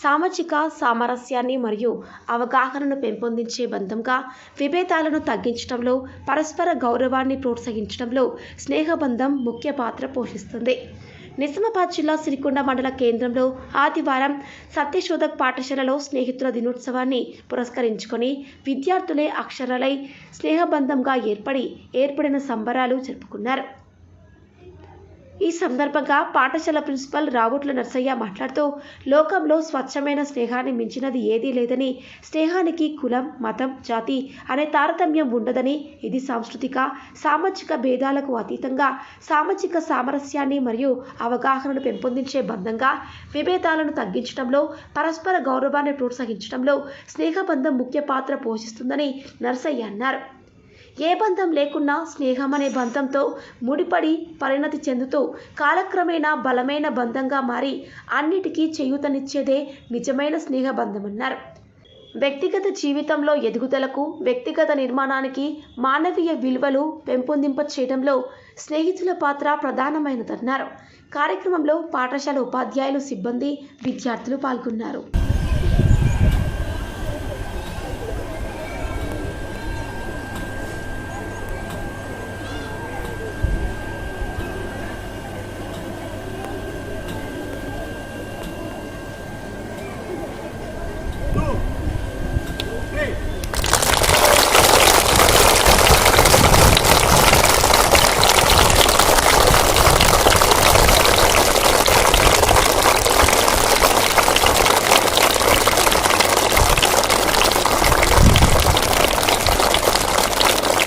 సామాజిక సామరస్యాన్ని మరియు అవగాహనను పెంపొందించే బంధంగా, విభేదాలను తగ్గించడంలో, పరస్పర గౌరవాన్ని ప్రోత్సహించడంలో స్నేహబంధం ముఖ్య పాత్ర పోషిస్తుంది. నిజామాబాద్ జిల్లా సిరికొండ మండల కేంద్రంలో ఆదివారం సత్యశోధక్ పాఠశాలలో స్నేహితుల దినోత్సవాన్ని పురస్కరించుకొని విద్యార్థులే అక్షరాలై స్నేహబంధంగా ఏర్పడిన సంబరాలు జరుపుకున్నారు. ఈ సందర్భంగా పాఠశాల ప్రిన్సిపల్ రావుట్ల నర్సయ్య మాట్లాడుతూ, లోకంలో స్వచ్ఛమైన స్నేహాన్ని మించినది ఏదీ లేదని, స్నేహానికి కులం, మతం, జాతి అనే తారతమ్యం ఉండదని, ఇది సాంస్కృతిక, సామాజిక భేదాలకు అతీతంగా సామాజిక సామరస్యాన్ని మరియు అవగాహనను పెంపొందించే బంధంగా, విభేదాలను తగ్గించడంలో, పరస్పర గౌరవాన్ని ప్రోత్సహించడంలో స్నేహబంధం ముఖ్య పాత్ర పోషిస్తుందని నర్సయ్య అన్నారు. ఏ బంధం లేకున్నా స్నేహం అనే బంధంతో ముడిపడి పరిణతి చెందుతూ కాలక్రమేణా బలమైన బంధంగా మారి అన్నిటికీ చేయూతనిచ్చేదే నిజమైన స్నేహబంధమన్నారు. వ్యక్తిగత జీవితంలో ఎదుగుదలకు, వ్యక్తిగత నిర్మాణానికి, మానవీయ విలువలు పెంపొందింపచేయడంలో స్నేహితుల పాత్ర ప్రధానమైనదన్నారు. కార్యక్రమంలో పాఠశాల ఉపాధ్యాయులు, సిబ్బంది, విద్యార్థులు పాల్గొన్నారు.